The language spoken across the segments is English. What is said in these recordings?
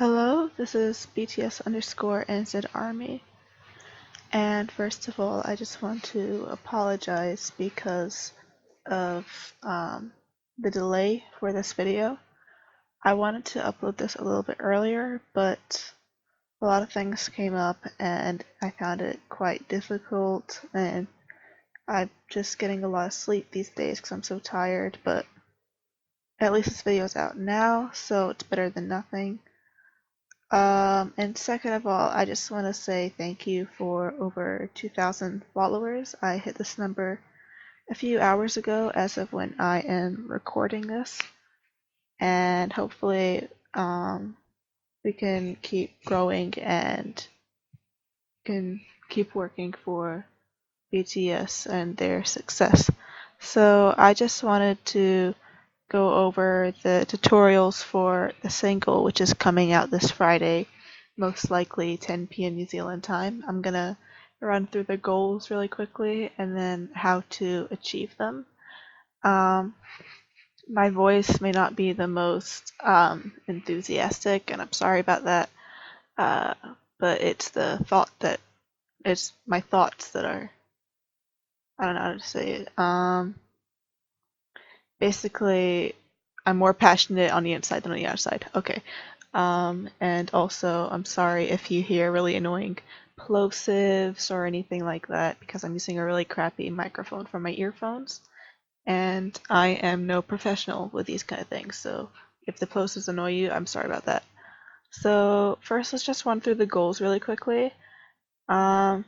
Hello, this is BTS underscore NZ Army. And first of all, I just want to apologize because of the delay for this video. I wanted to upload this a little bit earlier, but a lot of things came up and I found it quite difficult, and I'm just getting a lot of sleep these days because I'm so tired, but at least this video is out now, so it's better than nothing. And second of all, I just want to say thank you for over 2,000 followers. I hit this number a few hours ago as of when I am recording this, and hopefully we can keep growing and can keep working for BTS and their success. So I just wanted to go over the tutorials for the single, which is coming out this Friday, most likely 10 p.m. New Zealand time. I'm gonna run through the goals really quickly and then how to achieve them. My voice may not be the most enthusiastic, and I'm sorry about that, but it's my thoughts that are, I don't know how to say it. Basically, I'm more passionate on the inside than on the outside. Okay. And also, I'm sorry if you hear really annoying plosives or anything like that, because I'm using a really crappy microphone for my earphones, and I am no professional with these kind of things. So if the plosives annoy you, I'm sorry about that. So first, let's just run through the goals really quickly. Let's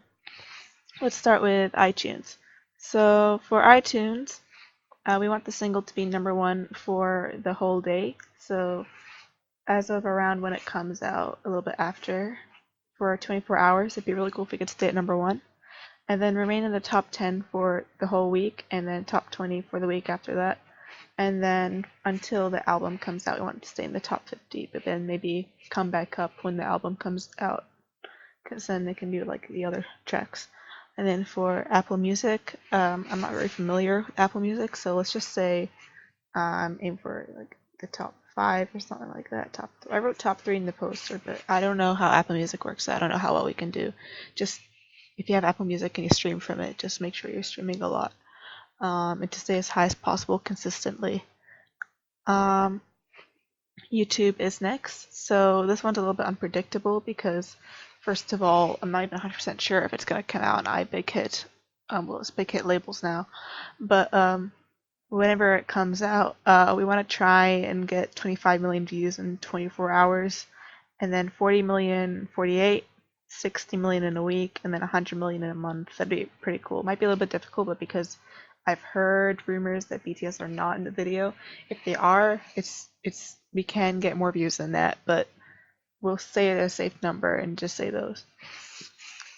start with iTunes. So for iTunes, we want the single to be #1 for the whole day. So as of around when it comes out, a little bit after, for 24 hours, it'd be really cool if we could stay at #1. And then remain in the top 10 for the whole week, and then top 20 for the week after that. And then until the album comes out, we want it to stay in the top 50, but then maybe come back up when the album comes out, because then they can do like the other tracks. And then for Apple Music, I'm not very familiar with Apple Music, so let's just say aim for like the top 5 or something like that. I wrote top 3 in the poster, but I don't know how Apple Music works, so I don't know how well we can do. Just if you have Apple Music and you stream from it, just make sure you're streaming a lot, and to stay as high as possible consistently. YouTube is next, so this one's a little bit unpredictable because, first of all, I'm not even 100% sure if it's going to come out on iBig Hit. Well, it's Big Hit labels now, but whenever it comes out, we want to try and get 25 million views in 24 hours, and then 40 million, 48, 60 million in a week, and then 100 million in a month. That'd be pretty cool. It might be a little bit difficult, but because I've heard rumors that BTS are not in the video, if they are, we can get more views than that, but we'll say it a safe number and just say those.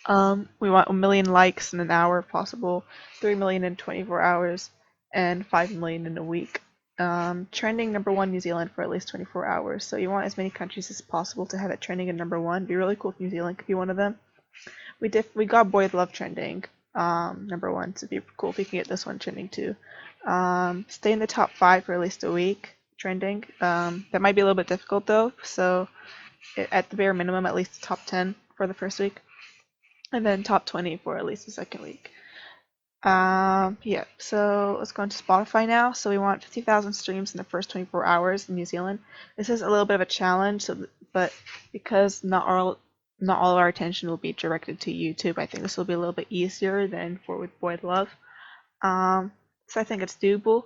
We want 1 million likes in an hour if possible, 3 million in 24 hours, and 5 million in a week. Trending #1 New Zealand for at least 24 hours. So you want as many countries as possible to have it trending at #1. It'd be really cool if New Zealand could be one of them. We got Boy With Love trending #1, so it'd be cool if we can get this one trending too. Stay in the top 5 for at least a week trending. That might be a little bit difficult though, so at the bare minimum, at least top 10 for the first week, and then top 20 for at least the second week. Yeah, so let's go into Spotify now. So we want 50,000 streams in the first 24 hours in New Zealand. This is a little bit of a challenge, but because not all of our attention will be directed to YouTube, I think this will be a little bit easier than for with Boy Love. So I think it's doable.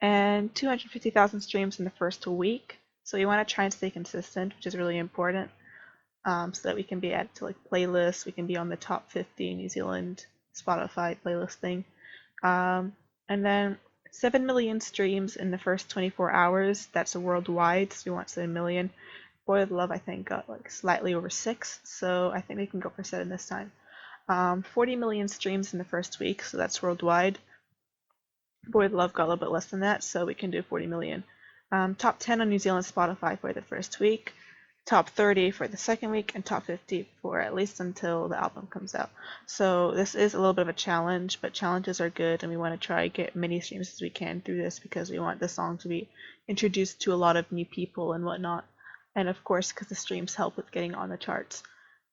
And 250,000 streams in the first week. So you want to try and stay consistent, which is really important, so that we can be added to like playlists. We can be on the top 50 New Zealand Spotify playlist thing. And then 7 million streams in the first 24 hours. That's worldwide, so we want 7 million. Boy With Love, I think, got like slightly over 6, so I think we can go for 7 this time. 40 million streams in the first week, so that's worldwide. Boy With Love got a little bit less than that, so we can do 40 million. Top 10 on New Zealand Spotify for the first week, top 30 for the second week, and top 50 for at least until the album comes out. So this is a little bit of a challenge, but challenges are good, and we want to try to get many streams as we can through this because we want the song to be introduced to a lot of new people and whatnot. and of course, because the streams help with getting on the charts.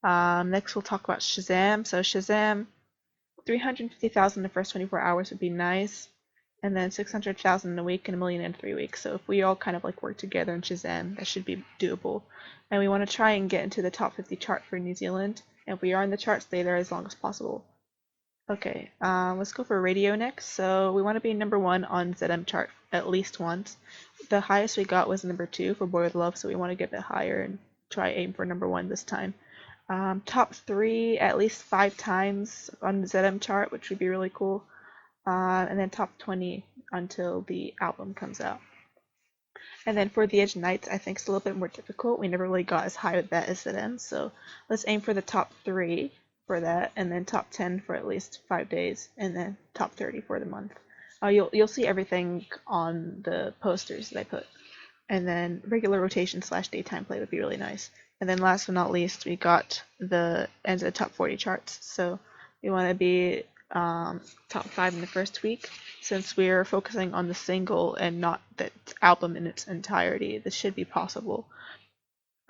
Next, we'll talk about SHAZAM. So SHAZAM, 350,000 in the first 24 hours would be nice, and then 600,000 in a week and a million in 3 weeks. So if we all kind of like work together in SHAZAM, that should be doable. And we want to try and get into the top 50 chart for New Zealand. And if we are in the chart, stay there as long as possible. Okay, let's go for radio next. So we want to be number 1 on ZM chart at least once. The highest we got was number 2 for Boy With Love, so we want to get a bit higher and try aim for number 1 this time. Top 3 at least 5 times on the ZM chart, which would be really cool. And then top 20 until the album comes out. And then for The Edge Nights, I think it's a little bit more difficult. We never really got as high with that as ZM, so let's aim for the top 3 for that, and then top 10 for at least 5 days, and then top 30 for the month. You'll see everything on the posters that I put. And then regular rotation / daytime play would be really nice. And then last but not least, we got the ends of the top 40 charts. So we want to be top 5 in the first week. Since we're focusing on the single and not the album in its entirety, this should be possible.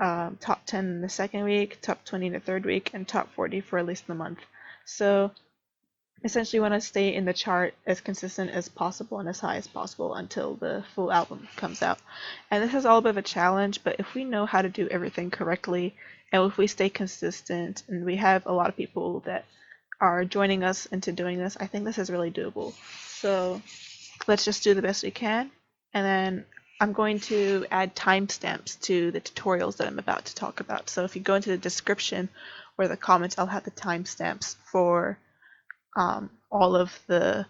Top 10 in the second week, top 20 in the third week, and top 40 for at least the month. So essentially want to stay in the chart as consistent as possible and as high as possible until the full album comes out. And this is all a bit of a challenge, but if we know how to do everything correctly, and if we stay consistent, and we have a lot of people that are joining us into doing this, I think this is really doable. So let's just do the best we can, and then I'm going to add timestamps to the tutorials that I'm about to talk about. So if you go into the description or the comments, I'll have the timestamps for all of the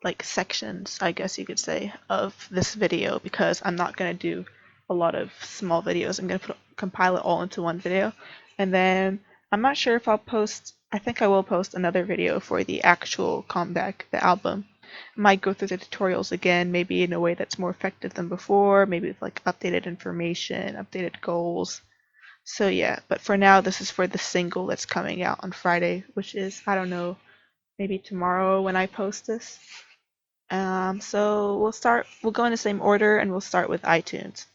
like sections, I guess you could say, of this video, because I'm not going to do a lot of small videos. I'm going to compile it all into one video, and then I'm not sure if I'll post, I think I will post another video for the actual comeback, the album. I might go through the tutorials again, maybe in a way that's more effective than before, maybe with like updated information, updated goals. So yeah, but for now, this is for the single that's coming out on Friday, which is, I don't know, maybe tomorrow when I post this. So we'll go in the same order, and we'll start with iTunes.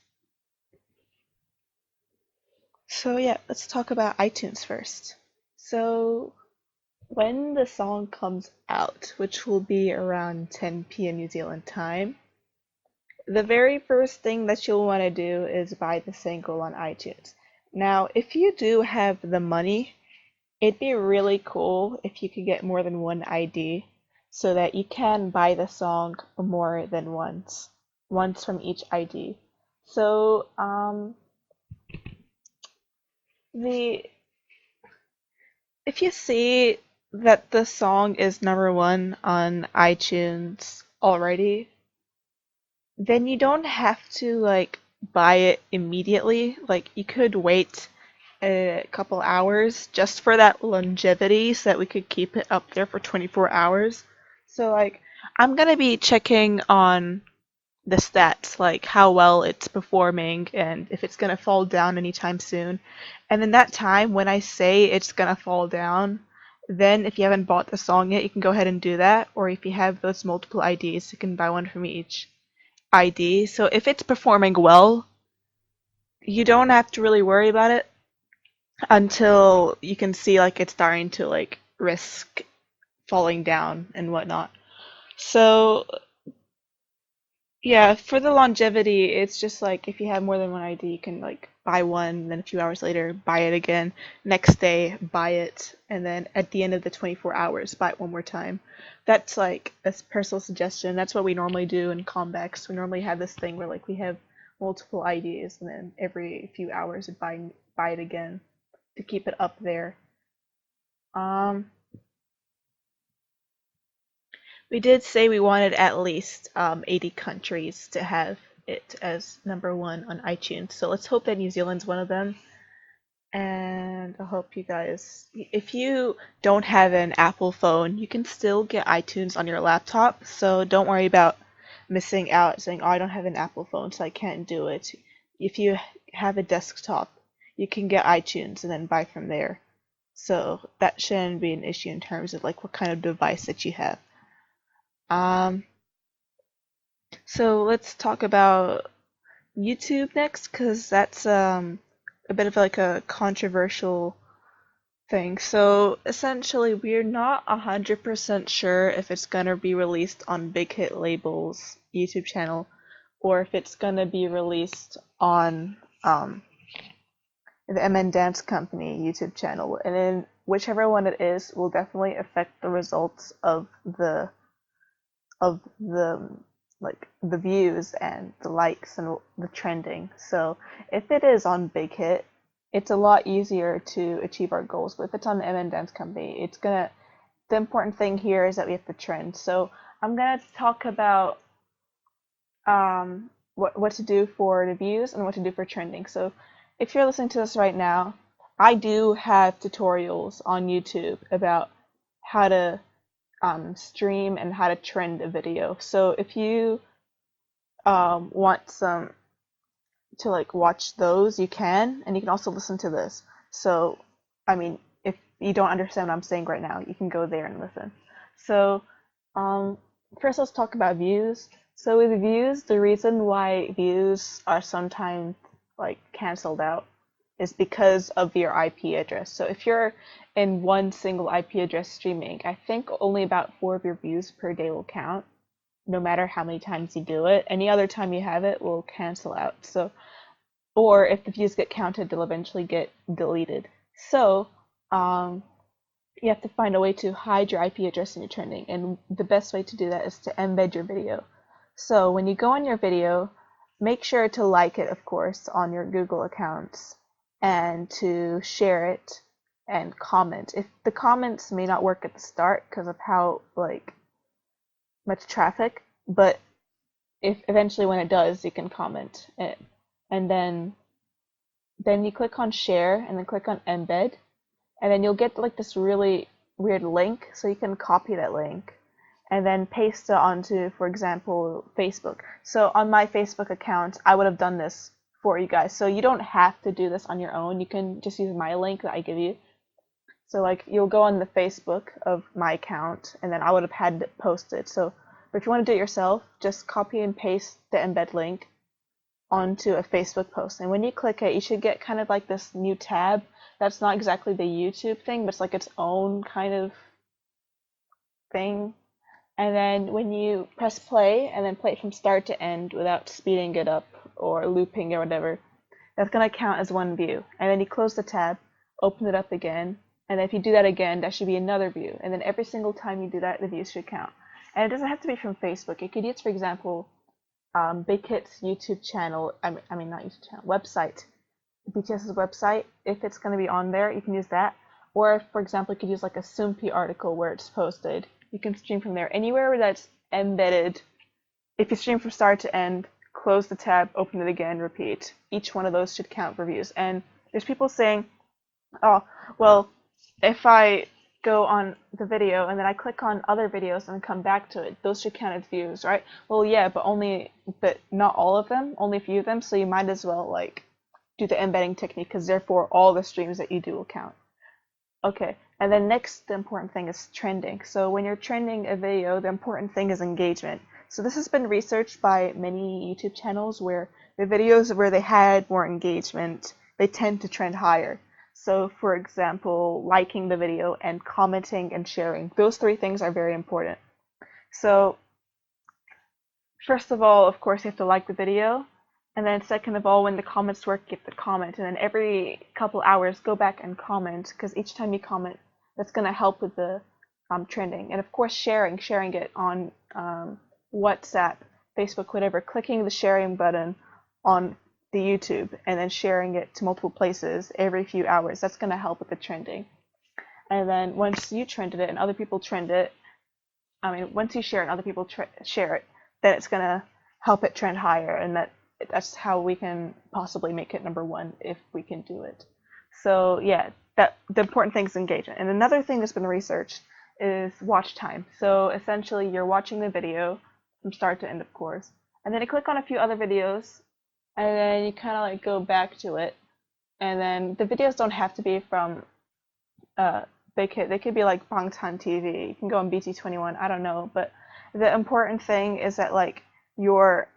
So yeah, let's talk about iTunes first. So when the song comes out, which will be around 10 p.m. New Zealand time, the very first thing that you'll want to do is buy the single on iTunes. Now, if you do have the money, it'd be really cool if you could get more than one ID so that you can buy the song more than once from each ID. So, if you see that the song is number 1 on iTunes already, then you don't have to like buy it immediately. Like you could wait a couple hours just for that longevity so that we could keep it up there for 24 hours. So like I'm gonna be checking on the stats, like how well it's performing and if it's gonna fall down anytime soon. And then that time when I say it's gonna fall down, then if you haven't bought the song yet, you can go ahead and do that. Or if you have those multiple IDs, you can buy one from each ID. So if it's performing well, you don't have to really worry about it until you can see like it's starting to like risk falling down and whatnot. So yeah, for the longevity, it's just like if you have more than one ID, you can like buy one, then a few hours later buy it again, next day buy it, and then at the end of the 24 hours buy it one more time. That's like a personal suggestion. That's what we normally do in comebacks. We normally have this thing where like we have multiple IDs, and then every few hours buy it again to keep it up there. We did say we wanted at least 80 countries to have it as number 1 on iTunes. So let's hope that New Zealand's one of them. And I hope you guys, if you don't have an Apple phone, you can still get iTunes on your laptop. So don't worry about missing out, saying, oh, I don't have an Apple phone, so I can't do it. If you have a desktop, you can get iTunes and then buy from there. So that shouldn't be an issue in terms of like what kind of device that you have. So let's talk about YouTube next, because that's a bit of like a controversial thing. So essentially, we're not 100% sure if it's gonna be released on Big Hit Label's YouTube channel or if it's gonna be released on the MN Dance Company YouTube channel. And then whichever one it is will definitely affect the results of the like the views and the likes and the trending. So if it is on Big Hit, it's a lot easier to achieve our goals. But if it's on the MN Dance Company, it's gonna the important thing here is that we have to trend. So I'm gonna talk about what to do for the views and what to do for trending. So if you're listening to this right now, I do have tutorials on YouTube about how to stream and how to trend a video. So if you want some to like watch those, you can, and you can also listen to this. So, I mean, if you don't understand what I'm saying right now, you can go there and listen. So, first let's talk about views. So with views, the reason why views are sometimes like canceled out is because of your IP address. So if you're in one single IP address streaming, I think only about 4 of your views per day will count, no matter how many times you do it. Any other time you have it will cancel out. So, or if the views get counted, they'll eventually get deleted. So, you have to find a way to hide your IP address in your trending, and the best way to do that is to embed your video. So when you go on your video, make sure to like it, of course, on your Google accounts, and to share it and comment. If the comments may not work at the start because of how like much traffic, but if eventually when it does, you can comment it. And then you click on share and then click on embed, and then you'll get like this really weird link, so you can copy that link and then paste it onto, for example, Facebook. So on my Facebook account, I would have done this for you guys. So you don't have to do this on your own. You can just use my link that I give you. So like you'll go on the Facebook of my account, and then I would have had it posted. So but if you want to do it yourself, just copy and paste the embed link onto a Facebook post. And when you click it, you should get kind of like this new tab. That's not exactly the YouTube thing, but it's like its own kind of thing. And then when you press play and then play it from start to end without speeding it up or looping or whatever, that's going to count as one view. And then you close the tab, open it up again, and if you do that again, that should be another view. And then every single time you do that, the views should count. And it doesn't have to be from Facebook. You could use, for example, Big Hit's YouTube channel, I mean not YouTube channel, website, BTS's website. If it's going to be on there, you can use that. Or if, for example, you could use like a Soompi article where it's posted. You can stream from there. Anywhere where that's embedded, if you stream from start to end, close the tab, open it again, repeat. Each one of those should count for views. And there's people saying, oh, well, if I go on the video and then I click on other videos and come back to it, those should count as views, right? Well, yeah, but not all of them, only a few of them. So you might as well like do the embedding technique, because therefore all the streams that you do will count. Okay, and then next, the important thing is trending. So when you're trending a video, the important thing is engagement. So this has been researched by many YouTube channels where the videos where they had more engagement, they tend to trend higher. So for example, liking the video and commenting and sharing. Those 3 things are very important. So first of all, of course, you have to like the video. And then second of all, when the comments work, you have to comment. And then every couple hours, go back and comment, because each time you comment, that's going to help with the trending. And of course, sharing it on WhatsApp, Facebook, whatever, clicking the sharing button on the YouTube and then sharing it to multiple places every few hours. That's going to help with the trending. And then once you trended it and other people trend it, once you share it and other people share it, then it's going to help it trend higher, and that's how we can possibly make it #1 if we can do it. So yeah, that the important thing is engagement. And another thing that's been researched is watch time. So essentially, you're watching the video from start to end, of course, and then you click on a few other videos, and then you kind of like go back to it, and then the videos don't have to be from they could be like Bangtan TV. You can go on BT21. I don't know, but the important thing is that like your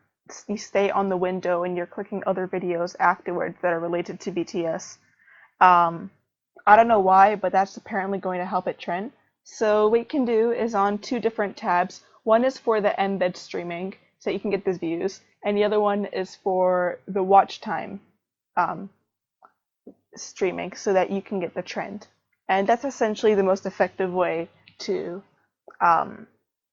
you stay on the window and you're clicking other videos afterwards that are related to BTS. Um, I don't know why, but that's apparently going to help it trend. So what you can do is on two different tabs. One is for the embed streaming, so you can get these views, and the other one is for the watch time um, streaming, so that you can get the trend. And that's essentially the most effective way to um,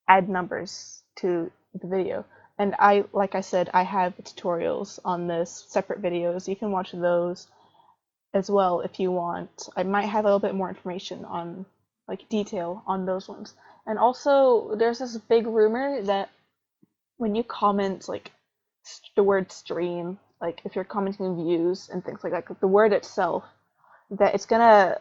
add numbers to the video. And like I said, I have tutorials on this, separate videos. You can watch those as well if you want. I might have a little bit more information on like detail on those ones. And also there's this big rumor that when you comment like the word stream, like if you're commenting views and things like the word itself, that it's gonna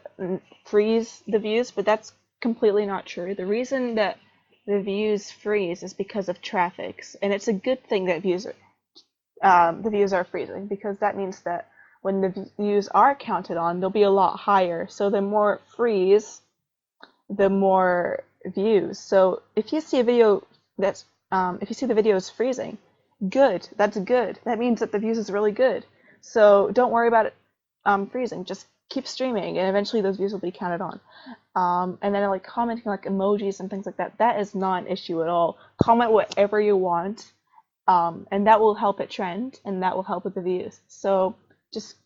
freeze the views, but that's completely not true. The reason that the views freeze is because of traffic, and it's a good thing that the views are freezing, because that means that when the views are counted on, they'll be a lot higher. So the more freeze, the more views. So if you see a video that's if you see the video is freezing, good. That's good. That means that the views is really good. So don't worry about it freezing. Just keep streaming, and eventually those views will be counted on. And then like commenting like emojis and things like that, that is not an issue at all. Comment whatever you want, and that will help it trend, and that will help with the views. So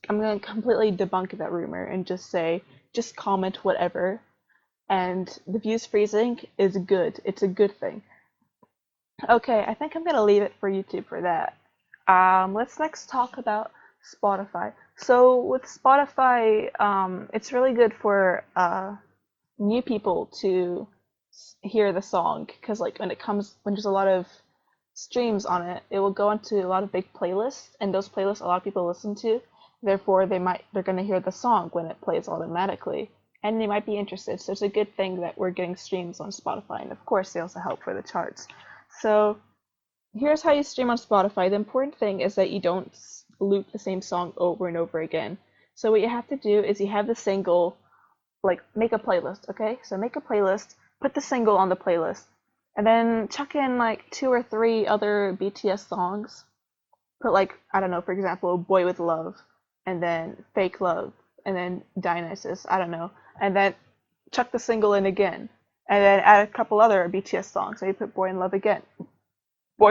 I'm going to completely debunk that rumor and just say, just comment whatever, and the views freezing is good. It's a good thing. Okay, I think I'm going to leave it for YouTube for that. Let's next talk about Spotify. So with Spotify, it's really good for new people to hear the song, because like when there's a lot of streams on it, it will go into a lot of big playlists, and those playlists a lot of people listen to. Therefore, they're going to hear the song when it plays automatically, and they might be interested. So it's a good thing that we're getting streams on Spotify, and of course, they also help for the charts. So here's how you stream on Spotify. The important thing is that you don't loop the same song over and over again. So what you have to do is you have the single, like make a playlist, okay? So make a playlist, put the single on the playlist, and then chuck in like 2 or 3 other BTS songs. Put like, I don't know, for example, Boy With Love, and then Fake Love, and then Dionysus, I don't know. And then chuck the single in again, and then add a couple other BTS songs. So you put Boy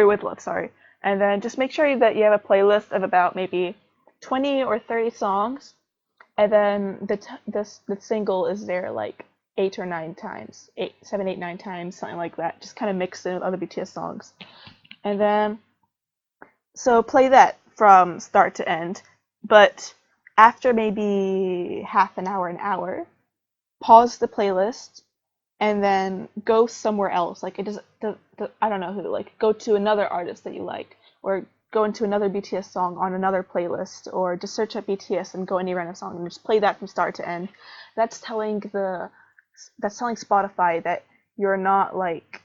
With Love, sorry. And then just make sure that you have a playlist of about maybe 20 or 30 songs, and then the single is there like 8 or 9 times, 7, 8, 9 times, something like that. Just kind of mix in with other BTS songs. And then, so play that from start to end, but after maybe half an hour, pause the playlist, and then go somewhere else. Like I don't know who, like go to another artist that you like, or go into another BTS song on another playlist, or just search up BTS and go any random song and just play that from start to end. That's telling Spotify that you're not like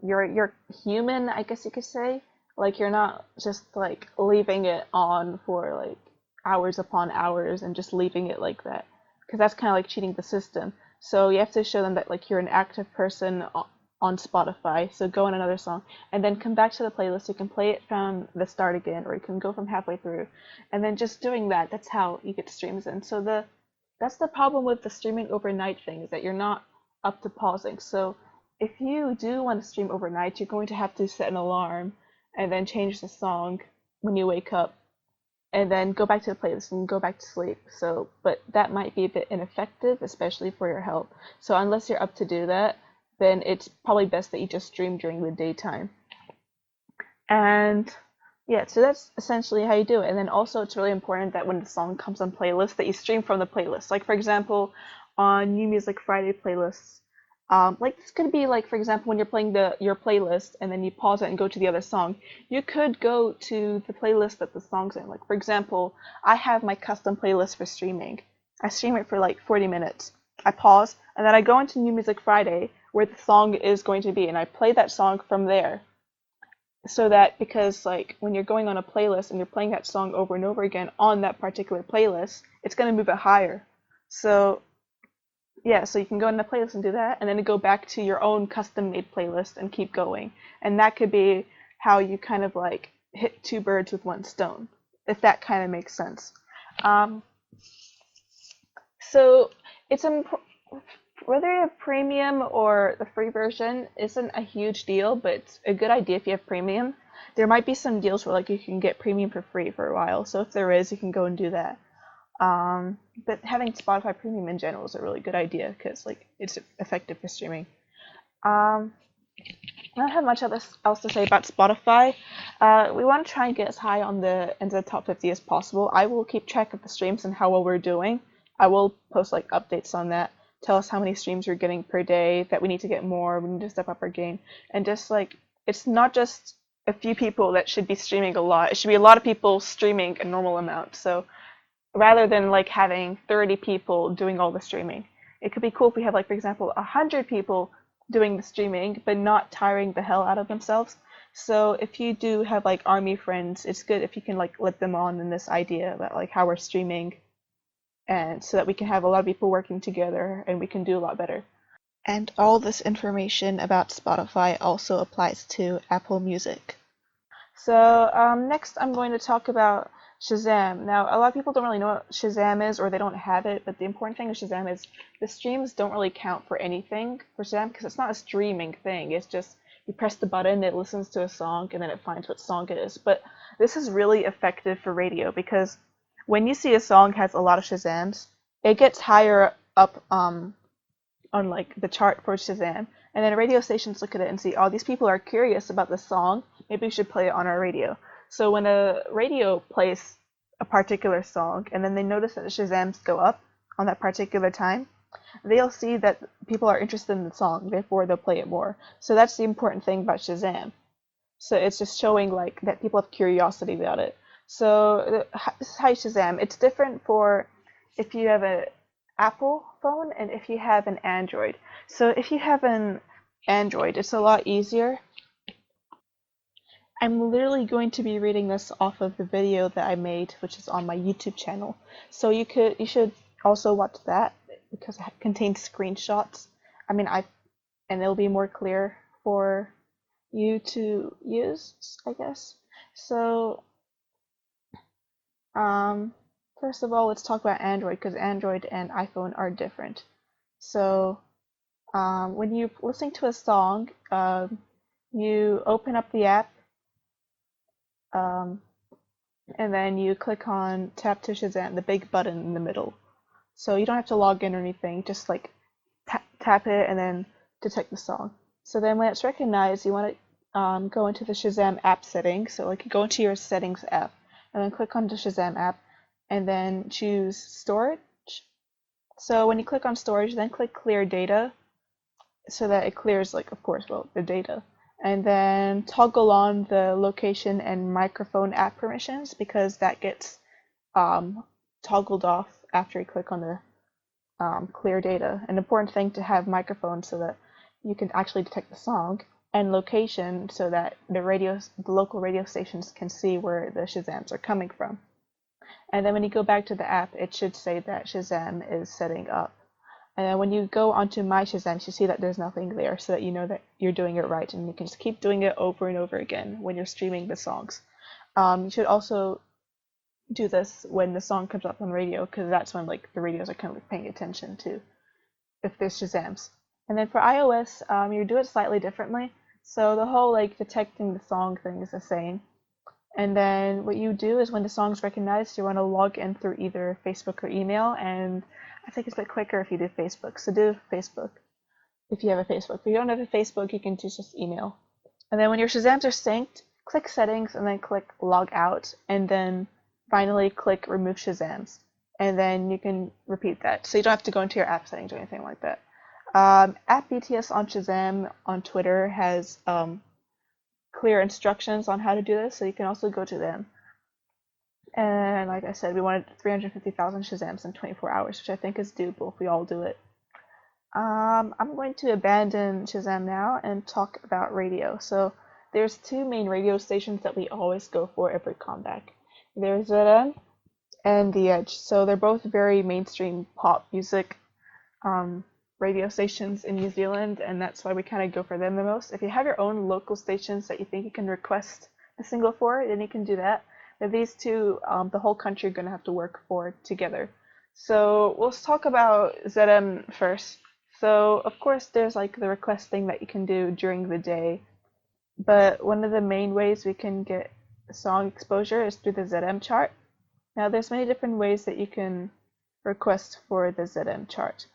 you're human, I guess you could say. Like you're not just like leaving it on for like hours upon hours and just leaving it like that, because that's kind of like cheating the system. So you have to show them that like you're an active person on Spotify. So go on another song and then come back to the playlist. You can play it from the start again, or you can go from halfway through, and then just doing that. That's how you get streams in. So that's the problem with the streaming overnight thing, is that you're not up to pausing. So if you do want to stream overnight, you're going to have to set an alarm and then change the song when you wake up, and then go back to the playlist and go back to sleep. So, but that might be a bit ineffective, especially for your health. So unless you're up to do that, then it's probably best that you just stream during the daytime. And yeah, so that's essentially how you do it. And then also it's really important that when the song comes on playlist, that you stream from the playlist. Like for example, on New Music Friday playlists, like this could be like, for example, when you're playing your playlist and then you pause it and go to the other song, you could go to the playlist that the song's in. Like for example, I have my custom playlist for streaming. I stream it for like 40 minutes. I pause, and then I go into New Music Friday where the song is going to be, and I play that song from there. So that, because like when you're going on a playlist and you're playing that song over and over again on that particular playlist, it's going to move it higher. So yeah, so you can go in the playlist and do that, and then go back to your own custom-made playlist and keep going. And that could be how you kind of like hit two birds with one stone, if that kind of makes sense. Um, so it's whether you have premium or the free version isn't a huge deal, but it's a good idea if you have premium. There might be some deals where like you can get premium for free for a while, so if there is, you can go and do that. But having Spotify Premium in general is a really good idea because like it's effective for streaming. Um, I don't have much else to say about Spotify. We want to try and get as high on the into the top 50 as possible. I will keep track of the streams and how well we're doing. I will post like updates on that. Tell us how many streams we're getting per day. That we need to get more. We need to step up our game. And just like it's not just a few people that should be streaming a lot. It should be a lot of people streaming a normal amount. So rather than like having 30 people doing all the streaming, it could be cool if we have like for example 100 people doing the streaming, but not tiring the hell out of themselves. So if you do have like army friends, it's good if you can like let them on in this idea about like how we're streaming, and so that we can have a lot of people working together and we can do a lot better. And all this information about Spotify also applies to Apple Music. So next I'm going to talk about SHAZAM. Now, a lot of people don't really know what SHAZAM is, or they don't have it, but the important thing with SHAZAM is the streams don't really count for anything for SHAZAM because it's not a streaming thing. It's just you press the button, it listens to a song, and then it finds what song it is. But this is really effective for radio because when you see a song has a lot of SHAZAMs, it gets higher up on like the chart for SHAZAM, and then radio stations look at it and see, oh, these people are curious about this song. Maybe we should play it on our radio. So when a radio plays a particular song, and then they notice that the SHAZAMs go up on that particular time, they'll see that people are interested in the song. Therefore, they'll play it more. So that's the important thing about SHAZAM. So it's just showing like that people have curiosity about it. So hi SHAZAM. It's different for if you have a Apple phone and if you have an Android. So if you have an Android, it's a lot easier. I'm literally going to be reading this off of the video that I made, which is on my YouTube channel. So you should also watch that because it contains screenshots. I mean, and it'll be more clear for you to use, I guess. So, first of all, let's talk about Android because Android and iPhone are different. So, when you're listening to a song, you open up the app, and then you click on tap to SHAZAM, the big button in the middle. So you don't have to log in or anything, just like tap it and then detect the song. So then when it's recognized, you want to go into the SHAZAM app settings. So like go into your settings app and then click on the SHAZAM app and then choose storage. So when you click on storage, then click clear data so that it clears like, of course, well, the data. And then toggle on the location and microphone app permissions because that gets toggled off after you click on the clear data. An important thing to have microphone so that you can actually detect the song, and location so that the local radio stations can see where the SHAZAMs are coming from. And then when you go back to the app, it should say that SHAZAM is setting up. And then when you go onto My SHAZAM, you see that there's nothing there, so that you know that you're doing it right, and you can just keep doing it over and over again when you're streaming the songs. You should also do this when the song comes up on radio, because that's when like the radios are kind of paying attention to if there's SHAZAMs. And then for iOS, you do it slightly differently. So the whole like detecting the song thing is the same. And then what you do is when the song's recognized, you want to log in through either Facebook or email. And I think it's a bit quicker if you do Facebook. So do Facebook if you have a Facebook. If you don't have a Facebook, you can just email. And then when your SHAZAMs are synced, click settings and then click log out. And then finally click remove SHAZAMs. And then you can repeat that. So you don't have to go into your app settings or anything like that. At BTS on SHAZAM on Twitter has clear instructions on how to do this, so you can also go to them. And like I said, we wanted 350,000 SHAZAMs in 24 hours, which I think is doable if we all do it. I'm going to abandon SHAZAM now and talk about radio. So there's two main radio stations that we always go for every comeback. There's SHAZAM and The Edge. So they're both very mainstream pop music. radio stations in New Zealand, and that's why we kind of go for them the most. If you have your own local stations that you think you can request a single for, then you can do that. But these two, the whole country are going to have to work for together. So let's talk about ZM first. So of course there's like the requesting that you can do during the day, but one of the main ways we can get song exposure is through the ZM chart. Now there's many different ways that you can request for the ZM chart.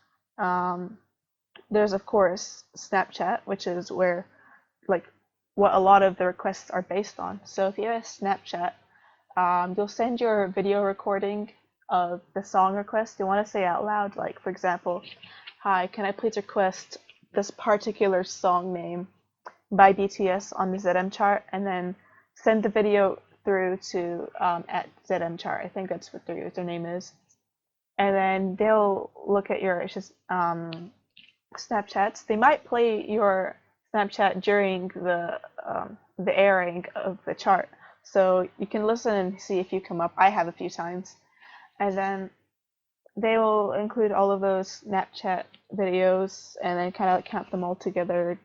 There's of course Snapchat, which is where like what a lot of the requests are based on. So if you have a Snapchat, you'll send your video recording of the song request. You want to say out loud, like for example, "Hi, can I please request this particular song name by BTS on the ZM chart?" And then send the video through to at ZM chart. I think that's what their username is. And then they'll look at your Snapchats. They might play your Snapchat during the airing of the chart, so you can listen and see if you come up. I have a few times, and then they will include all of those Snapchat videos and then kind of count them all together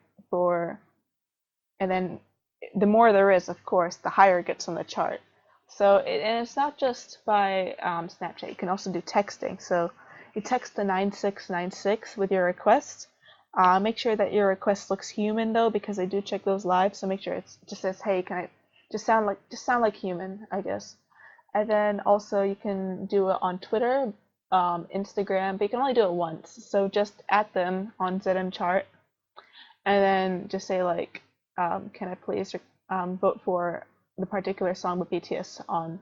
and then the more there is, of course, the higher it gets on the chart. So and it's not just by Snapchat. You can also do texting. So you text the 9696 with your request. Make sure that your request looks human though, because I do check those live. So make sure it just says, "Hey, can I just sound like human," I guess. And then also you can do it on Twitter, Instagram, but you can only do it once. So just add them on ZM chart, and then just say like, "Can I please vote for the particular song with BTS on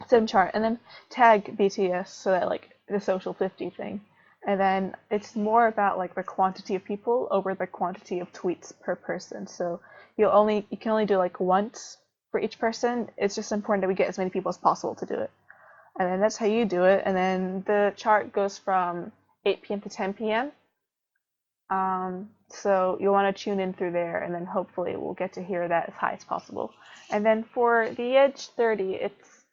ZM chart," and then tag BTS so that like the social 50 thing. And then it's more about like the quantity of people over the quantity of tweets per person. So you can only do like once for each person. It's just important that we get as many people as possible to do it. And then that's how you do it. And then the chart goes from 8 p.m. to 10 p.m. So you'll want to tune in through there, and then hopefully we'll get to hear that as high as possible. And then for the Edge 30, it's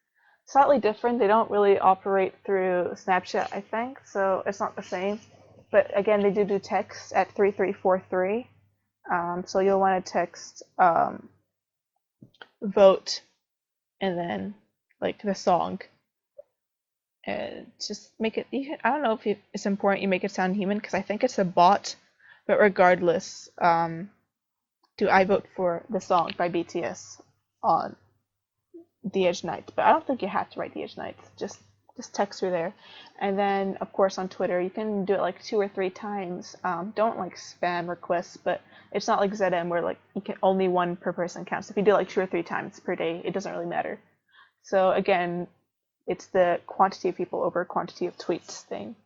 slightly different. They don't really operate through Snapchat, I think, so it's not the same. But again, they do text at 3343. So you'll want to text vote and then like the song. And just make it. I don't know if it's important you make it sound human, because I think it's a bot. But regardless, do I vote for the song by BTS on the Edge Nights? But I don't think you have to write the Edge Nights. Just text through there. And then of course on Twitter you can do it like 2 or 3 times. Don't like spam requests, but it's not like ZM where like you can only one per person counts. If you do it like 2 or 3 times per day, it doesn't really matter. So again, it's the quantity of people over quantity of tweets thing.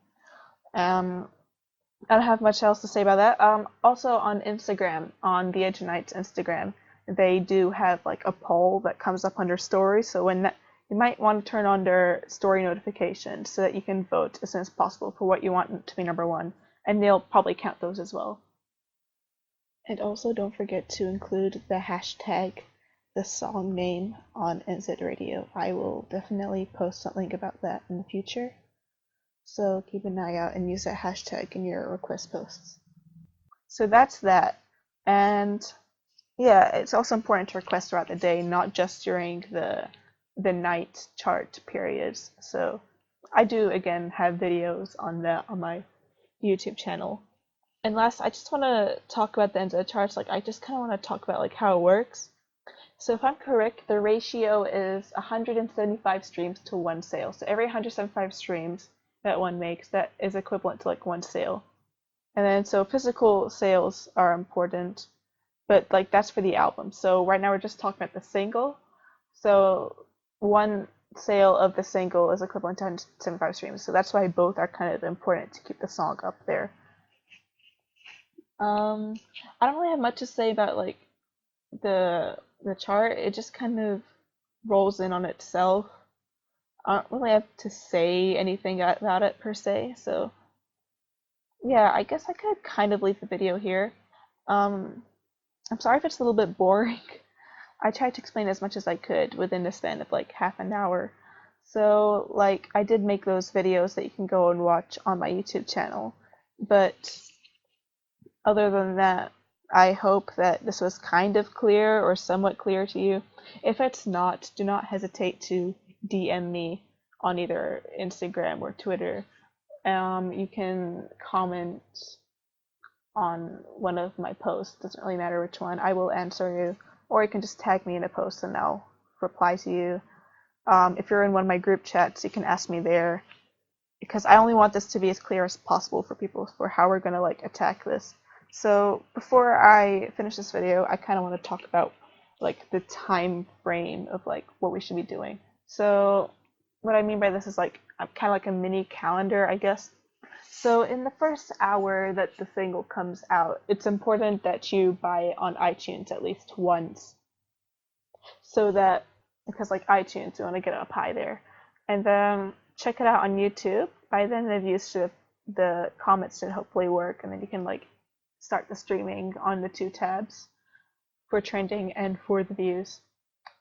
I don't have much else to say about that. Also on Instagram, on the Edge Nights Instagram, they do have like a poll that comes up under stories. So you might want to turn on their story notifications so that you can vote as soon as possible for what you want to be number 1, and they'll probably count those as well. And also don't forget to include the hashtag, the song name on NZ Radio. I will definitely post something about that in the future. So keep an eye out and use that hashtag in your request posts. So that's that. And yeah, it's also important to request throughout the day, not just during the night chart periods. So I do again have videos on that on my YouTube channel. And last, I just want to talk about the end of the charts. Like I just kind of want to talk about like how it works. So if I'm correct, the ratio is 175 streams to 1 sale. So every 175 streams that one makes, that is equivalent to like 1 sale. And then so physical sales are important, but like that's for the album. So right now we're just talking about the single. So 1 sale of the single is equivalent to 175 streams. So that's why both are kind of important to keep the song up there. I don't really have much to say about like the chart. It just kind of rolls in on itself. I don't really have to say anything about it per se, so yeah, I guess I could kind of leave the video here. I'm sorry if it's a little bit boring. I tried to explain as much as I could within the span of like half an hour. So like I did make those videos that you can go and watch on my YouTube channel, But other than that, I hope that this was kind of clear or somewhat clear to you. If it's not, do not hesitate to DM me on either Instagram or Twitter. You can comment on one of my posts, doesn't really matter which one. I will answer you, or you can just tag me in a post and I'll reply to you. If you're in one of my group chats, you can ask me there, because I only want this to be as clear as possible for people for how we're gonna like attack this. So before I finish this video, I kind of want to talk about like the time frame of like what we should be doing. So what I mean by this is like kind of like a mini calendar, I guess. So in the first hour that the single comes out, it's important that you buy it on iTunes at least once, so that, because like iTunes, you want to get it up high there, and then check it out on YouTube. By then the views should, the comments should hopefully work, and then you can like start the streaming on the two tabs for trending and for the views.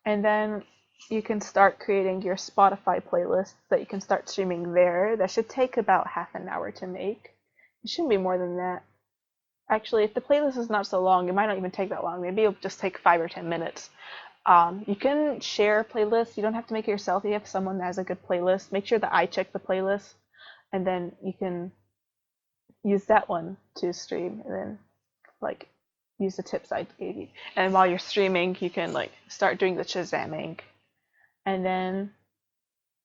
And then you can start creating your Spotify playlist that you can start streaming there. That should take about half an hour to make. It shouldn't be more than that. Actually, if the playlist is not so long, it might not even take that long. Maybe it'll just take 5 or 10 minutes. You can share playlists. You don't have to make it yourself. If you have someone that has a good playlist, make sure that I check the playlist, and then you can use that one to stream, and then like use the tips I gave you. And while you're streaming, you can like start doing the SHAZAMing, and then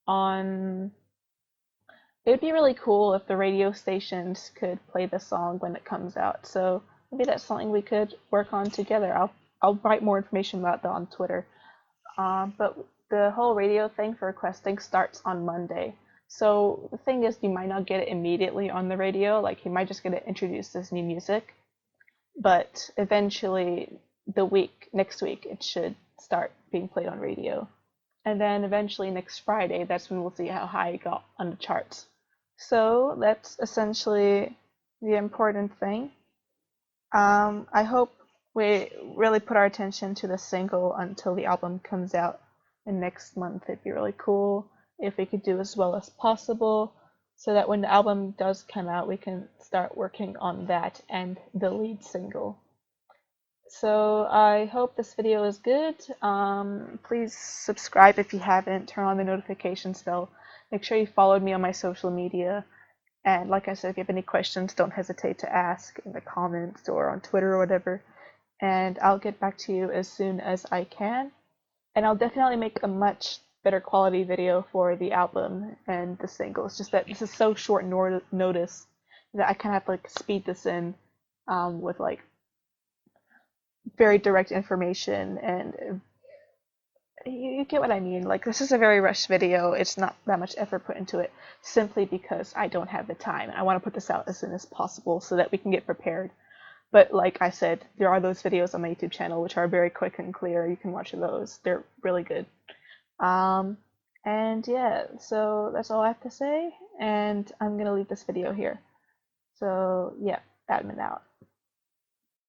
on. It would be really cool if the radio stations could play the song when it comes out. So maybe that's something we could work on together. I'll write more information about that on Twitter. But the whole radio thing for requesting starts on Monday. So the thing is, you might not get it immediately on the radio. Like you might just get it introduced as new music. But eventually, next week, it should start being played on radio. And then eventually next Friday, that's when we'll see how high it got on the charts. So that's essentially the important thing. I hope we really put our attention to the single until the album comes out in next month. It'd be really cool if we could do as well as possible, so that when the album does come out, we can start working on that and the lead single. So I hope this video is good. Please subscribe if you haven't. Turn on the notifications bell. Make sure you followed me on my social media. And like I said, if you have any questions, don't hesitate to ask in the comments or on Twitter or whatever. And I'll get back to you as soon as I can. And I'll definitely make a much better quality video for the album and the single. It's just that this is so short notice that I kind of have to like speed this in with like very direct information, and you get what I mean. Like, this is a very rushed video. It's not that much effort put into it, simply because I don't have the time. I want to put this out as soon as possible so that we can get prepared. But like I said, there are those videos on my YouTube channel which are very quick and clear. You can watch those. They're really good. And yeah, so that's all I have to say, and I'm gonna leave this video here. So yeah, admin out.